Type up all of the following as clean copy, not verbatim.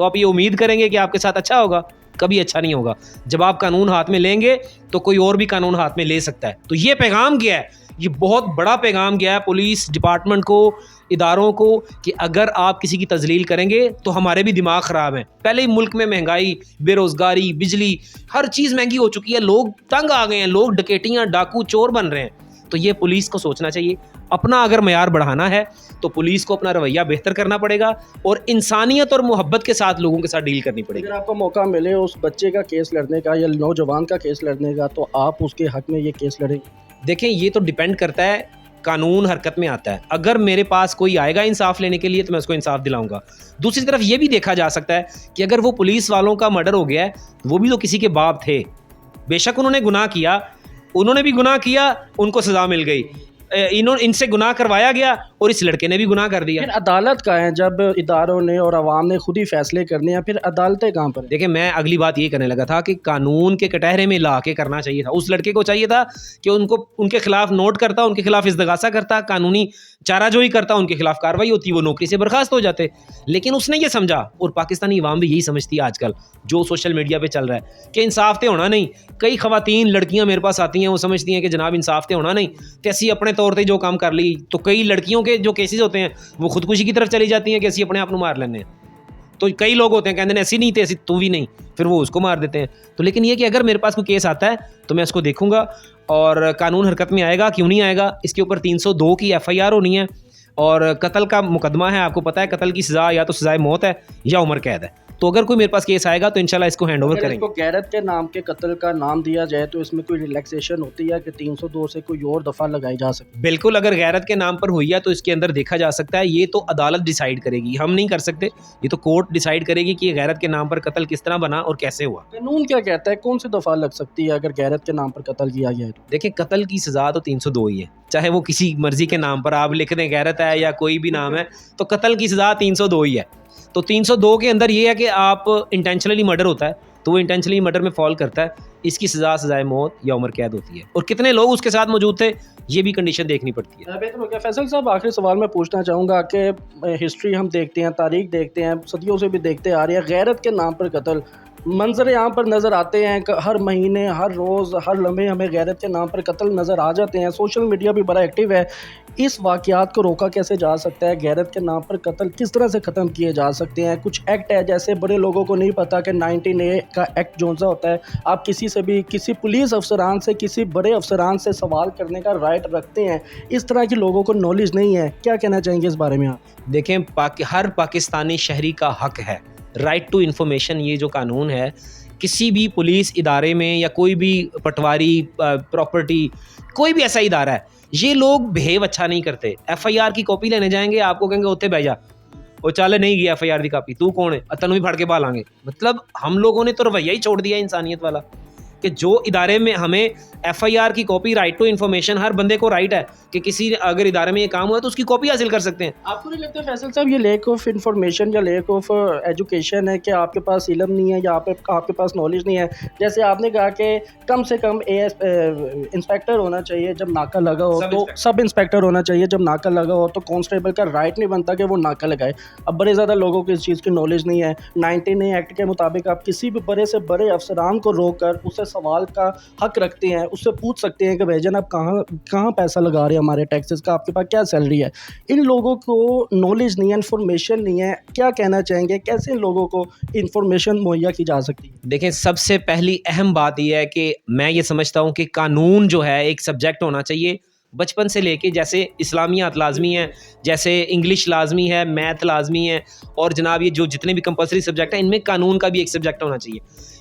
تو آپ یہ امید کریں گے کہ آپ کے ساتھ اچھا ہوگا؟ کبھی اچھا نہیں ہوگا. جب آپ قانون ہاتھ میں لیں گے تو کوئی اور بھی قانون ہاتھ میں لے سکتا ہے. تو یہ پیغام کیا ہے؟ یہ بہت بڑا پیغام گیا ہے پولیس ڈپارٹمنٹ کو, اداروں کو, کہ اگر آپ کسی کی تذلیل کریں گے تو ہمارے بھی دماغ خراب ہیں. پہلے ہی ملک میں مہنگائی, بے روزگاری, بجلی, ہر چیز مہنگی ہو چکی ہے, لوگ تنگ آ گئے ہیں, لوگ ڈکیٹیاں, ڈاکو, چور بن رہے ہیں. تو یہ پولیس کو سوچنا چاہیے. اپنا اگر معیار بڑھانا ہے تو پولیس کو اپنا رویہ بہتر کرنا پڑے گا اور انسانیت اور محبت کے ساتھ لوگوں کے ساتھ ڈیل کرنی پڑے گی. اگر آپ کو موقع ملے اس بچے کا کیس لڑنے کا یا نوجوان کا کیس لڑنے کا تو آپ اس کے حق میں یہ کیس لڑیں گے؟ دیکھیں, یہ تو ڈیپینڈ کرتا ہے, قانون حرکت میں آتا ہے. اگر میرے پاس کوئی آئے گا انصاف لینے کے لیے تو میں اس کو انصاف دلاؤں گا. دوسری طرف یہ بھی دیکھا جا سکتا ہے کہ اگر وہ پولیس والوں کا مرڈر ہو گیا ہے, وہ بھی تو کسی کے باپ تھے, بے شک انہوں نے گناہ کیا, انہوں نے بھی گناہ کیا, ان کو سزا مل گئی, ان سے گناہ کروایا گیا اور اس لڑکے نے بھی گناہ کر دیا. پھر عدالت کا ہے, جب اداروں نے اور عوام نے خود ہی فیصلے کرنے ہیں, پھر عدالتیں کہاں پر ہیں؟ دیکھیں, میں اگلی بات یہ کرنے لگا تھا کہ قانون کے کٹہرے میں لا کے کرنا چاہیے تھا. اس لڑکے کو چاہیے تھا کہ ان کے خلاف نوٹ کرتا, ان کے خلاف استغاثہ کرتا, قانونی چارہ جوئی کرتا, ان کے خلاف کارروائی ہوتی, وہ نوکری سے برخاست ہو جاتے. لیکن اس نے یہ سمجھا, اور پاکستانی عوام بھی یہی سمجھتی ہے آج کل جو سوشل میڈیا پہ چل رہا ہے, کہ انصاف تے ہونا نہیں. کئی خواتین لڑکیاں میرے پاس آتی ہیں, وہ سمجھتی ہیں کہ جناب انصاف تے ہونا نہیں, تیسی اپنے طور تے جو کام کر لی. تو کئی لڑکیوں کے جو کیسز ہوتے ہیں وہ خودکشی کی طرف چلی جاتی ہیں کہ اسی اپنے آپ کو مار لینے ہیں. تو کئی لوگ ہوتے ہیں کہتے ہیں ایسی نہیں تھی, ایسی تو بھی نہیں, پھر وہ اس کو مار دیتے ہیں. تو لیکن یہ کہ اگر میرے پاس کوئی کیس آتا ہے تو میں اس کو دیکھوں گا, اور قانون حرکت میں آئے گا, کیوں نہیں آئے گا. اس کے اوپر 302 کی FIR ہونی ہے, اور قتل کا مقدمہ ہے. آپ کو پتہ ہے قتل کی سزا یا تو سزائے موت ہے یا عمر قید ہے. تو اگر کوئی میرے پاس کیس آئے گا تو انشاءاللہ اس کو ہینڈ اوور کریں گے. اگر اس کو غیرت کے نام کے قتل کا نام دیا جائے تو اس میں کوئی ریلیکسیشن ہوتی ہے کہ 302 سے کوئی اور دفعہ لگائی جا سکتی؟ بالکل, اگر غیرت کے نام پر ہوئی ہے تو اس کے اندر دیکھا جا سکتا ہے. یہ تو عدالت ڈیسائیڈ کرے گی, ہم نہیں کر سکتے. یہ تو کورٹ ڈیسائیڈ کرے گی کہ یہ غیرت کے نام پر قتل کس طرح بنا اور کیسے ہوا. قانون کیا کہتا ہے, کون سی دفعہ لگ سکتی ہے اگر غیرت کے نام پر قتل کیا گیا ہے تو؟ دیکھیں, قتل کی سزا تو 302 ہی ہے, چاہے وہ کسی مرضی کے نام پر آپ لکھ دیں غیرت ہے یا کوئی بھی نام ہے, تو قتل کی سزا 302 ہی ہے. تو 302 کے اندر یہ ہے کہ آپ انٹینشنلی مرڈر ہوتا ہے تو وہ انٹینشنلی مرڈر میں فال کرتا ہے, اس کی سزا سزائے موت یا عمر قید ہوتی ہے. اور کتنے لوگ اس کے ساتھ موجود تھے یہ بھی کنڈیشن دیکھنی پڑتی ہے. بہتر ہو گیا. فیصل صاحب, آخری سوال میں پوچھنا چاہوں گا کہ ہسٹری ہم دیکھتے ہیں, تاریخ دیکھتے ہیں, صدیوں سے بھی دیکھتے آ رہے ہیں, غیرت کے نام پر قتل منظر یہاں پر نظر آتے ہیں. ہر مہینے, ہر روز, ہر لمحے ہمیں غیرت کے نام پر قتل نظر آ جاتے ہیں. سوشل میڈیا بھی بڑا ایکٹیو ہے. اس واقعات کو روکا کیسے جا سکتا ہے؟ غیرت کے نام پر قتل کس طرح سے ختم کیے جا سکتے ہیں؟ کچھ ایکٹ ہے, جیسے بڑے لوگوں کو نہیں پتا کہ 19A کا ایکٹ جو سا ہوتا ہے, آپ کسی سے بھی, کسی پولیس افسران سے, کسی بڑے افسران سے سوال کرنے کا رائٹ رکھتے ہیں. اس طرح کی لوگوں کو نالج نہیں ہے. کیا کہنا چاہیں گے اس بارے میں آپ؟ دیکھیں, ہر پاکستانی شہری کا حق ہے رائٹ ٹو انفارمیشن. یہ جو قانون ہے, کسی بھی پولیس ادارے میں یا کوئی بھی پٹواری, پراپرٹی, کوئی بھی ایسا ادارہ ہے, یہ لوگ بہیو اچھا نہیں کرتے. FIR کی کاپی لینے جائیں گے, آپ کو کہیں گے اتنے بھائی جا, وہ چالے نہیں گیا FIR کی کاپی, تو کون ہے, تنوں بھی پھڑ کے بالا گے. مطلب ہم لوگوں نے تو رویہ ہی چھوڑ دیا انسانیت والا, کہ جو ادارے میں ہمیں FIR کی کاپی, رائٹ ٹو انفارمیشن, ہر بندے کو رائٹ ہے کہ کسی اگر ادارے میں یہ کام ہوا تو اس کی کاپی حاصل کر سکتے ہیں. آپ کو نہیں لگتا فیصل صاحب یہ لیک آف انفارمیشن یا لیک آف ایجوکیشن ہے کہ آپ کے پاس علم نہیں ہے یا آپ کے پاس نالج نہیں ہے؟ جیسے آپ نے کہا کہ کم سے کم انسپیکٹر ہونا چاہیے جب ناکہ لگا ہو, تو سب انسپیکٹر ہونا چاہیے جب ناکہ لگا ہو, تو کانسٹیبل کا رائٹ نہیں بنتا کہ وہ ناکہ لگائے. اب بڑے زیادہ لوگوں کو اس چیز کی نالج نہیں ہے. 19A ایکٹ کے مطابق آپ کسی بھی بڑے سے بڑے افسران کو روک کر اس سے سوال کا حق رکھتے ہیں, اس سے پوچھ سکتے ہیں کہ بھائی جان آپ کہاں پیسہ لگا رہے ہیں ہمارے ٹیکسز کا, آپ کے پاس کیا سیلری ہے. ان لوگوں کو نالج نہیں ہے, انفارمیشن نہیں ہے. کیا کہنا چاہیں گے, کیسے ان لوگوں کو انفارمیشن مہیا کی جا سکتی ہے؟ دیکھیں, سب سے پہلی اہم بات یہ ہے کہ میں یہ سمجھتا ہوں کہ قانون جو ہے ایک سبجیکٹ ہونا چاہیے بچپن سے لے کے. جیسے اسلامیات لازمی ہیں, جیسے انگلش لازمی ہے, میتھ لازمی ہے, اور جناب یہ جو جتنے بھی کمپلسری سبجیکٹ ہیں ان میں قانون کا بھی ایک سبجیکٹ ہونا چاہیے.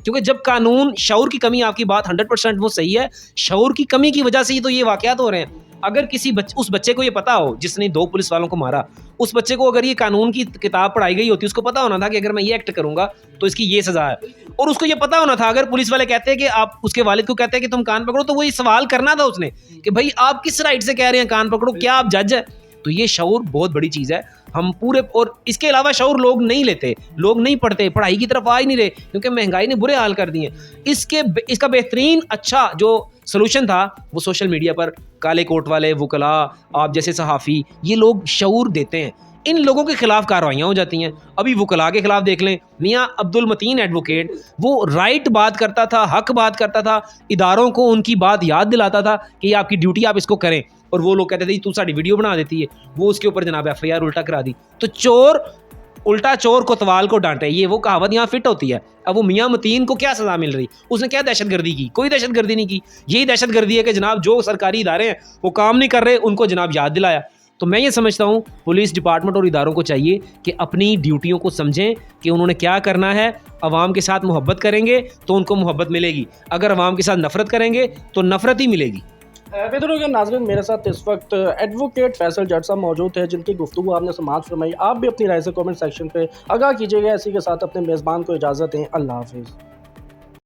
کیونکہ جب قانون, شعور کی کمی, آپ کی بات 100% وہ صحیح ہے, شعور کی کمی کی وجہ سے ہی تو یہ واقعات ہو رہے ہیں. اگر کسی اس بچے کو یہ پتا ہو جس نے 2 پولیس والوں کو مارا, اس بچے کو اگر یہ قانون کی کتاب پڑھائی گئی ہوتی, اس کو پتا ہونا تھا کہ اگر میں یہ ایکٹ کروں گا تو اس کی یہ سزا ہے. اور اس کو یہ پتا ہونا تھا, اگر پولیس والے کہتے ہیں کہ آپ اس کے والد کو کہتے ہیں کہ تم کان پکڑو, تو وہ یہ سوال کرنا تھا اس نے کہ بھائی آپ کس رائٹ سے کہہ رہے ہیں کان پکڑو, کیا آپ جج ہے؟ تو یہ شعور بہت بڑی چیز ہے. ہم پورے, اور اس کے علاوہ شعور لوگ نہیں لیتے, لوگ نہیں پڑھتے, پڑھائی کی طرف آ ہی نہیں رہے, کیونکہ مہنگائی نے برے حال کر دیے. اس کا بہترین اچھا جو سلوشن تھا وہ سوشل میڈیا پر کالے کوٹ والے وکلاء, آپ جیسے صحافی, یہ لوگ شعور دیتے ہیں. ان لوگوں کے خلاف کارروائیاں ہو جاتی ہیں. ابھی وکلاء کے خلاف دیکھ لیں, میاں عبد المتین ایڈوکیٹ, وہ رائٹ بات کرتا تھا, حق بات کرتا تھا, اداروں کو ان کی بات یاد دلاتا تھا کہ یہ آپ کی ڈیوٹی, آپ اس کو کریں, اور وہ لوگ کہتے تھے تو ساڑی ویڈیو بنا دیتی ہے, وہ اس کے اوپر جناب ایف آئی آر الٹا کرا دی. تو چور الٹا چور کوتوال کو ڈانٹے, یہ وہ کہاوت یہاں فٹ ہوتی ہے. اب وہ میاں متین کو کیا سزا مل رہی, اس نے کیا دہشت گردی کی؟ کوئی دہشت گردی نہیں کی. یہی دہشت گردی ہے کہ جناب جو سرکاری ادارے ہیں وہ کام نہیں کر رہے, ان کو جناب یاد دلایا. تو میں یہ سمجھتا ہوں پولیس ڈپارٹمنٹ اور اداروں کو چاہیے کہ اپنی ڈیوٹیوں کو سمجھیں کہ انہوں نے کیا کرنا ہے. عوام کے ساتھ محبت کریں گے تو ان کو محبت ملے گی, اگر عوام کے ساتھ نفرت کریں گے تو نفرت ہی ملے گی. بہتر کے ناظرین, میرے ساتھ اس وقت ایڈوکیٹ فیصل جٹ صاحب موجود ہے, جن کی گفتگو آپ نے سماعت فرمائی. آپ بھی اپنی رائے سے کامنٹ سیکشن پہ آگاہ کیجیے گا. اسی کے ساتھ اپنے میزبان کو اجازت دیں. اللہ حافظ.